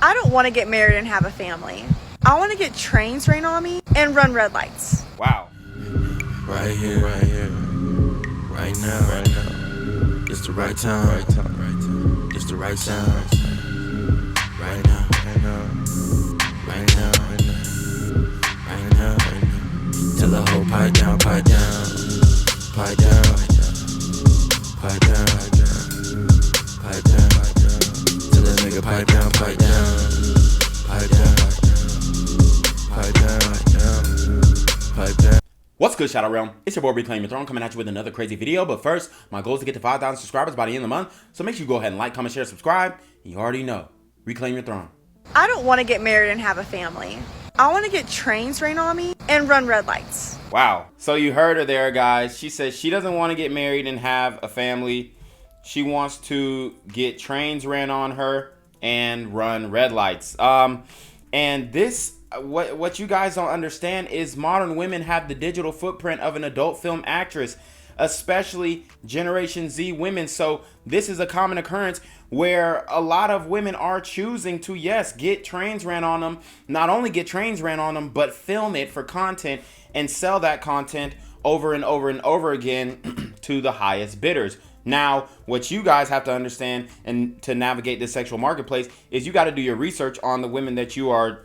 I don't want to get married and have a family. I want to get trains rain on me and run red lights. Wow. Right here, right now. It's the right time, it's the right sound. Right now. Tell the whole pipe down. Tell that nigga pipe down. What's good, Shadow Realm? It's your boy Reclaim Your Throne coming at you with another crazy video. But first, my goal is to get to 5,000 subscribers by the end of the month. So make sure you go ahead and like, comment, share, subscribe. You already know. Reclaim your throne. I don't want to get married and have a family. I want to get trains rain on me and run red lights. Wow. So you heard her there, guys. She says she doesn't want to get married and have a family. She wants to get trains ran on her and run red lights. And this, what you guys don't understand is modern women have the digital footprint of an adult film actress, especially Generation Z women. So this is a common occurrence where a lot of women are choosing to, yes, get trains ran on them. Not only get trains ran on them, but film it for content and sell that content over and over and over again to the highest bidders. Now, what you guys have to understand and to navigate this sexual marketplace is you got to do your research on the women that you are,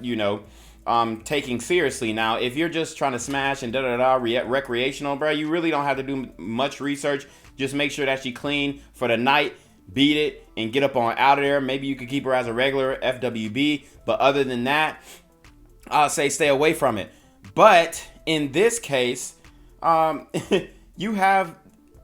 taking seriously. Now, if you're just trying to smash and recreational, bro, you really don't have to do much research. Just make sure that she clean for the night, beat it, and get up on out of there. Maybe you could keep her as a regular FWB, but other than that, I'll say stay away from it. But in this case, you have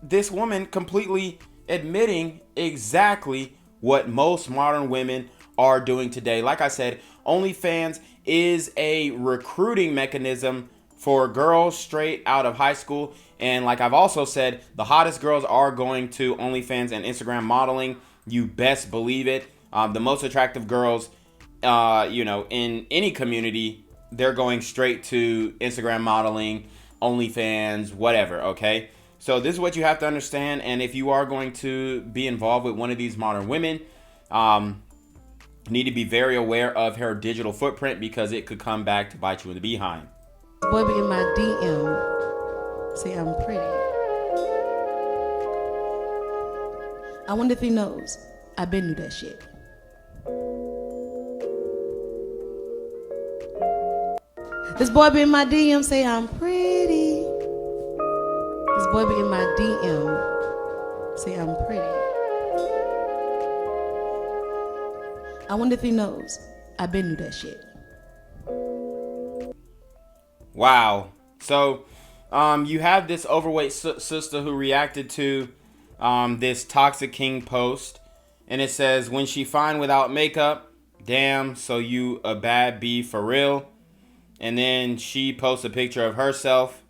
this woman completely admitting exactly what most modern women are doing today. Like I said, OnlyFans is a recruiting mechanism for girls straight out of high school. And like I've also said, the hottest girls are going to OnlyFans and Instagram modeling. You best believe it. The most attractive girls, in any community, they're going straight to Instagram modeling, OnlyFans, whatever, okay? So this is what you have to understand. And if you are going to be involved with one of these modern women, need to be very aware of her digital footprint because it could come back to bite you in the behind. Boy be in my DM, say I'm pretty. I wonder if he knows. I been knew that shit. This boy be in my DM, say I'm pretty. This boy be in my DM, say I'm pretty. I wonder if he knows. I been knew that shit. Wow. So, you have this overweight sister who reacted to this Toxic King post, and it says, "When she fine without makeup, damn, so you a bad bee for real." And then she posts a picture of herself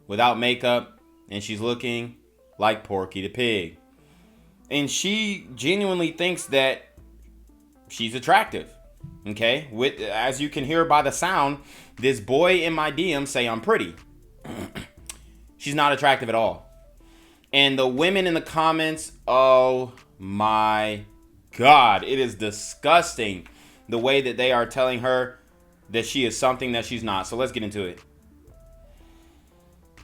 without makeup, and she's looking like Porky the Pig. And she genuinely thinks that she's attractive. Okay? As you can hear by the sound, this boy in my DM say I'm pretty. She's not attractive at all. And the women in the comments, oh my God, it is disgusting the way that they are telling her that she is something that she's not. So let's get into it.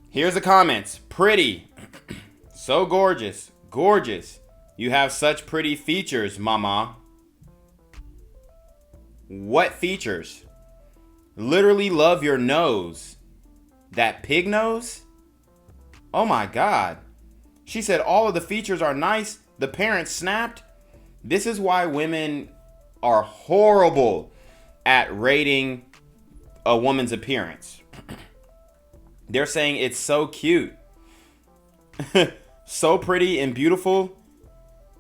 Here's the comments. Pretty. So gorgeous. Gorgeous. You have such pretty features, mama. What features? Literally love your nose. That pig nose? Oh my God. She said all of the features are nice. The parents snapped. This is why women are horrible at rating a woman's appearance. They're saying it's so cute. So pretty and beautiful.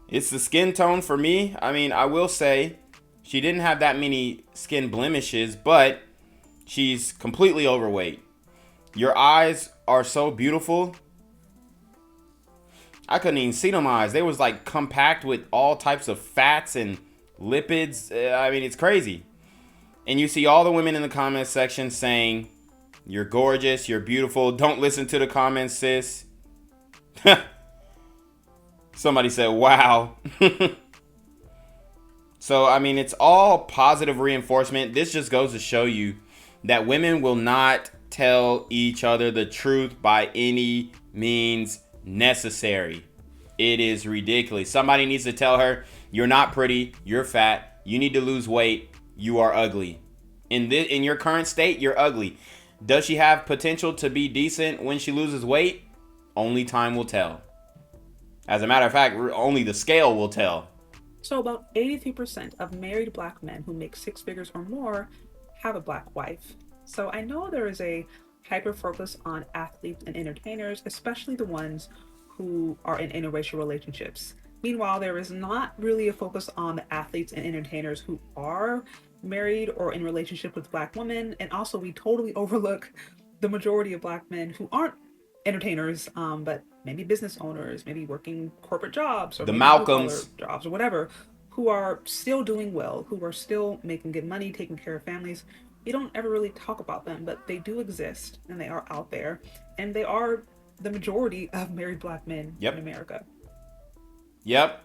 It's the skin tone for me. I mean, I will say she didn't have that many skin blemishes, but she's completely overweight. Your eyes are so beautiful. I couldn't even see them eyes. They was like compact with all types of fats and lipids. I mean, it's crazy. And you see all the women in the comments section saying, "You're gorgeous, you're beautiful. Don't listen to the comments, sis." Somebody said, "Wow." So, I mean, it's all positive reinforcement. This just goes to show you that women will not tell each other the truth by any means necessary. It is ridiculous. Somebody needs to tell her, you're not pretty, you're fat, you need to lose weight, you are ugly. In your current state, you're ugly. Does she have potential to be decent when she loses weight? Only time will tell. As a matter of fact, only the scale will tell. So about 83% of married black men who make six figures or more have a black wife. So I know there is a hyper focus on athletes and entertainers, especially the ones who are in interracial relationships. Meanwhile, there is not really a focus on the athletes and entertainers who are married or in relationship with black women. And also we totally overlook the majority of black men who aren't entertainers, but maybe business owners, maybe working corporate jobs or the Malcolms jobs or whatever, who are still doing well, who are still making good money, taking care of families. We don't ever really talk about them, but they do exist and they are out there, and they are the majority of married black men in America. Yep.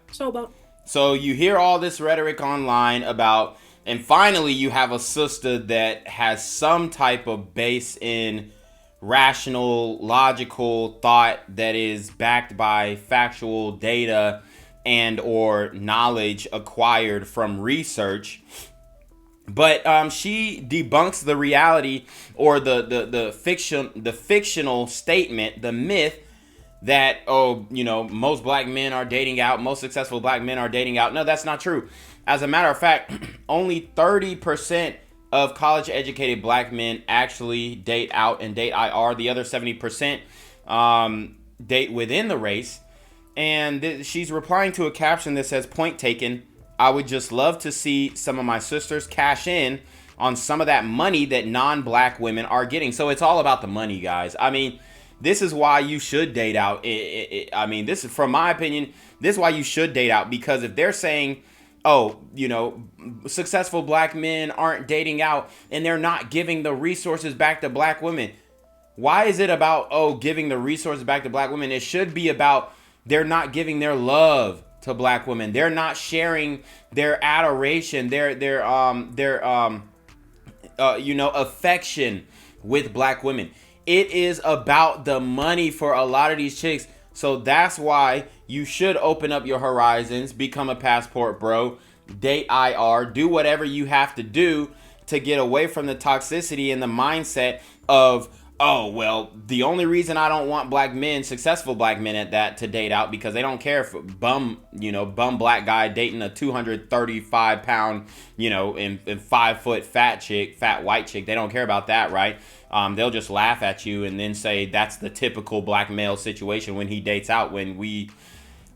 So you hear all this rhetoric online about, and finally you have a sister that has some type of base in rational, logical thought that is backed by factual data and or knowledge acquired from research. But she debunks the reality or the fictional statement, the myth that, most black men are dating out, most successful black men are dating out. No, that's not true. As a matter of fact, only 30% of college-educated black men actually date out and date IR. The other 70% date within the race. And she's replying to a caption that says, "Point taken. I would just love to see some of my sisters cash in on some of that money that non-black women are getting." So it's all about the money, guys. I mean, this is why you should date out. This is, from my opinion, this is why you should date out. Because if they're saying, successful black men aren't dating out and they're not giving the resources back to black women, why is it about, giving the resources back to black women? It should be about they're not giving their love to black women. They're not sharing their adoration, their affection with black women. It is about the money for a lot of these chicks. So that's why you should open up your horizons, become a passport bro, date IR, do whatever you have to do to get away from the toxicity and the mindset of, the only reason I don't want black men, successful black men at that, to date out because they don't care if bum black guy dating a 235 pound, and 5 foot fat white chick. They don't care about that, right? They'll just laugh at you and then say that's the typical black male situation when he dates out.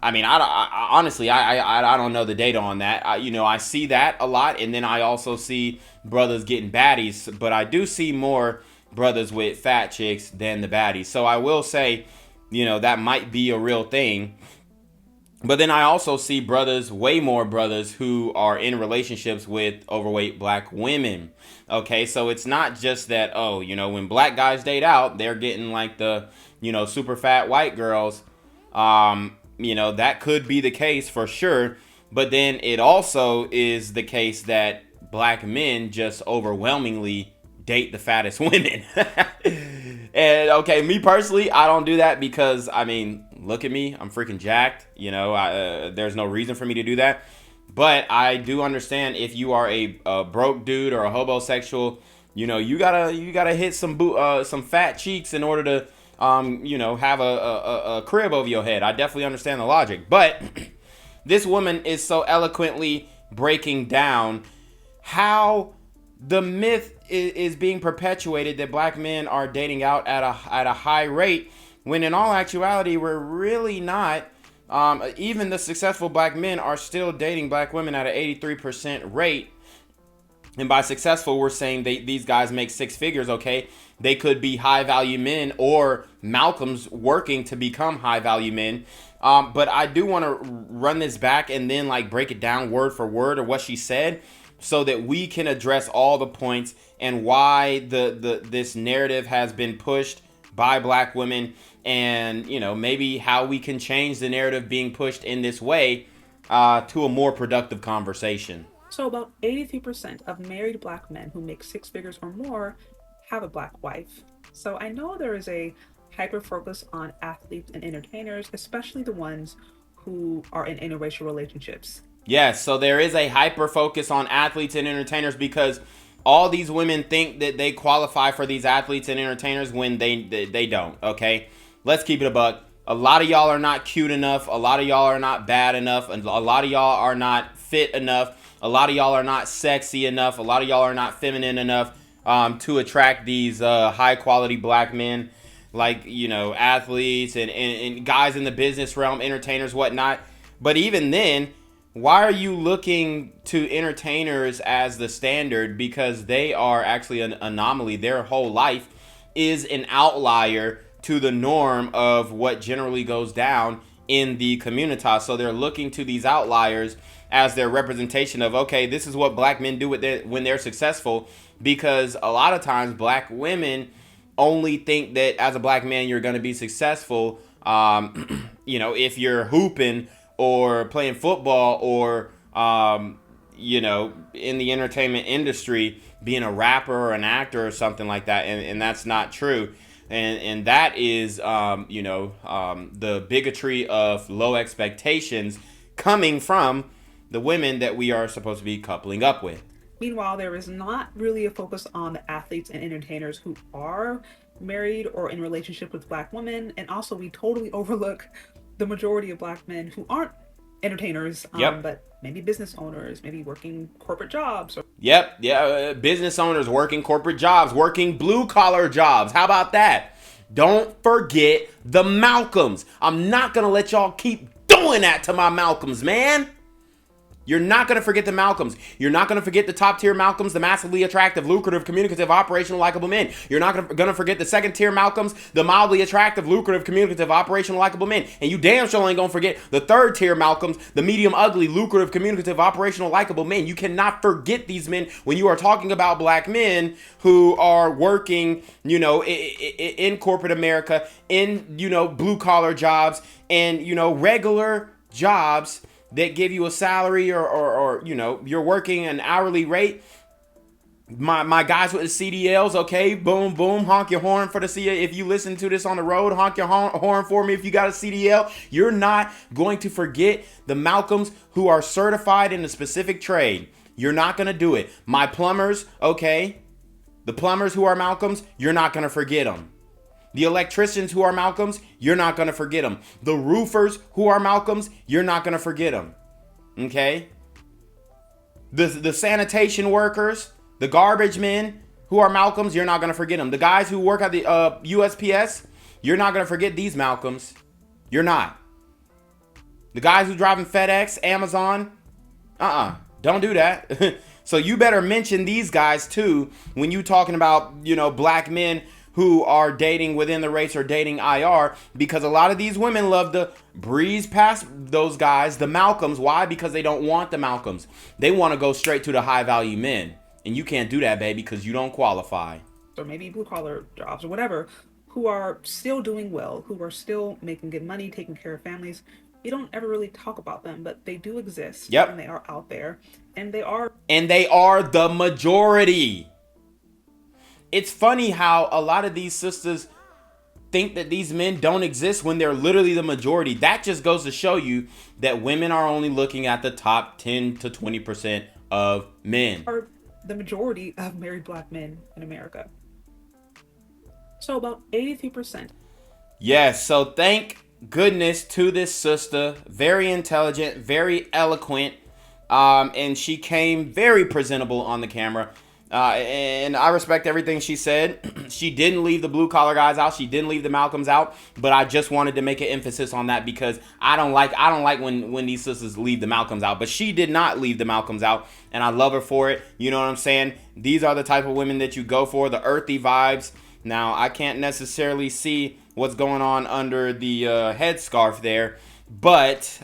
Honestly, I don't know the data on that. I see that a lot, and then I also see brothers getting baddies, but I do see more brothers with fat chicks than the baddies. So I will say, that might be a real thing. But then I also see way more brothers who are in relationships with overweight black women. Okay, so it's not just that, when black guys date out, they're getting like the, super fat white girls. That could be the case for sure. But then it also is the case that black men just overwhelmingly date the fattest women. And okay, me personally, I don't do that because, look at me, I'm freaking jacked. There's no reason for me to do that. But I do understand if you are a broke dude or a homosexual, you gotta hit some fat cheeks in order to have a crib over your head. I definitely understand the logic. But this woman is so eloquently breaking down how the myth is being perpetuated that black men are dating out at a high rate, when in all actuality we're really not. Even the successful black men are still dating black women at an 83% rate. And by successful, we're saying these guys make six figures, okay? They could be high value men or Malcolms working to become high value men. But I do want to run this back and then break it down word for word of what she said, so that we can address all the points and why this narrative has been pushed by black women, and maybe how we can change the narrative being pushed in this way to a more productive conversation. So about 83% of married black men who make six figures or more have a black wife. So I know there is a hyper focus on athletes and entertainers, especially the ones who are in interracial relationships. Yes, so there is a hyper focus on athletes and entertainers because all these women think that they qualify for these athletes and entertainers when they don't, okay? Let's keep it a buck. A lot of y'all are not cute enough. A lot of y'all are not bad enough. And a lot of y'all are not fit enough. A lot of y'all are not sexy enough. A lot of y'all are not feminine enough to attract these high quality black men, like, you know, athletes and guys in the business realm, entertainers, whatnot. But even then, why are you looking to entertainers as the standard? Because they are actually an anomaly. Their whole life is an outlier to the norm of what generally goes down in the community. So they're looking to these outliers as their representation of, okay, this is what black men do when they're successful. Because a lot of times black women only think that as a black man you're going to be successful, you know, if you're hooping or playing football or you know, in the entertainment industry, being a rapper or an actor or something like that. And that's not true. And that is, you know, the bigotry of low expectations coming from the women that we are supposed to be coupling up with. Meanwhile, there is not really a focus on the athletes and entertainers who are married or in relationship with black women. And also, we totally overlook the majority of black men who aren't entertainers, but maybe business owners, maybe working corporate jobs. Business owners working corporate jobs, working blue collar jobs. How about that? Don't forget the Malcolms. I'm not going to let y'all keep doing that to my Malcolms, man. You're not going to forget the Malcolms. You're not going to forget the top tier Malcolms, the massively attractive, lucrative, communicative, operational, likable men. You're not going to forget the second tier Malcolms, the mildly attractive, lucrative, communicative, operational, likable men. And you damn sure ain't going to forget the third tier Malcolms, the medium, ugly, lucrative, communicative, operational, likable men. You cannot forget these men when you are talking about black men who are working, you know, in corporate America, in, you know, blue collar jobs and, you know, regular jobs that give you a salary or you know, you're working an hourly rate. My guys with the CDLs, okay, boom, boom, honk your horn for the CDL. If you listen to this on the road, honk your horn for me if you got a CDL. You're not going to forget the Malcolms who are certified in a specific trade. You're not going to do it. My plumbers, okay, the plumbers who are Malcolms, you're not going to forget them. The electricians who are Malcolms, you're not going to forget them. The roofers who are Malcolms, you're not going to forget them. Okay? The sanitation workers, the garbage men who are Malcolms, you're not going to forget them. The guys who work at the USPS, you're not going to forget these Malcolms. You're not. The guys who driving FedEx, Amazon, don't do that. So you better mention these guys too when you talking about, you know, black men who are dating within the race or dating IR, because a lot of these women love to breeze past those guys, the Malcolms. Why? Because they don't want the Malcolms. They want to go straight to the high value men. And you can't do that, baby, because you don't qualify. Or maybe blue collar jobs or whatever, who are still doing well, who are still making good money, taking care of families. We don't ever really talk about them, but they do exist. Yep. And they are out there. And they are the majority. It's funny how a lot of these sisters think that these men don't exist when they're literally the majority. That just goes to show you that women are only looking at the top 10 to 20% of men. Are the majority of married black men in America. So about 83%. Yes, so thank goodness to this sister. Very intelligent, very eloquent, and she came very presentable on the camera. And I respect everything she said. She didn't leave the blue collar guys out. She didn't leave the Malcolms out. But I just wanted to make an emphasis on that because I don't like when these sisters leave the Malcolms out. But she did not leave the Malcolms out, and I love her for it. You know what I'm saying? These are the type of women that you go for, the earthy vibes. Now, I can't necessarily see what's going on under the headscarf there, but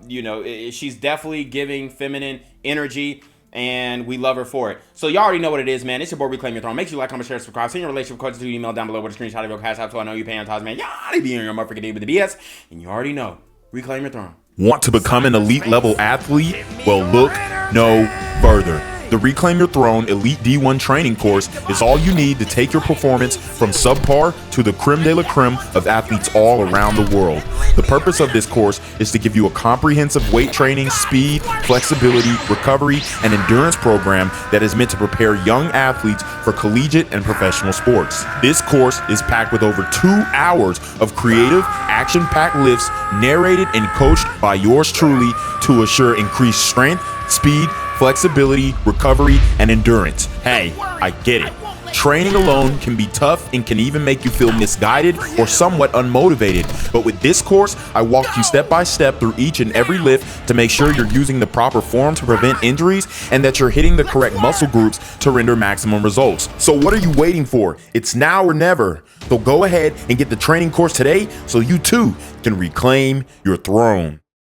you know, she's definitely giving feminine energy. And we love her for it. So you already know what it is, man. It's your boy Reclaim Your Throne. Make sure you like, comment, share, subscribe. Send your relationship questions to your email down below with a screenshot of your CashApp so I know you pay on time, man. Y'all be in your motherfucking day with the BS. And you already know. Reclaim your throne. Want to become an elite level athlete? Well, look no further. The Reclaim Your Throne Elite D1 training course is all you need to take your performance from subpar to the creme de la creme of athletes all around the world. The purpose of this course is to give you a comprehensive weight training, speed, flexibility, recovery, and endurance program that is meant to prepare young athletes for collegiate and professional sports. This course is packed with over 2 hours of creative, action-packed lifts narrated and coached by yours truly to assure increased strength, speed, flexibility, recovery, and endurance. Hey, I get it. Training alone can be tough and can even make you feel misguided or somewhat unmotivated. But with this course, I walk you step by step through each and every lift to make sure you're using the proper form to prevent injuries and that you're hitting the correct muscle groups to render maximum results. So what are you waiting for? It's now or never. So go ahead and get the training course today so you too can reclaim your throne.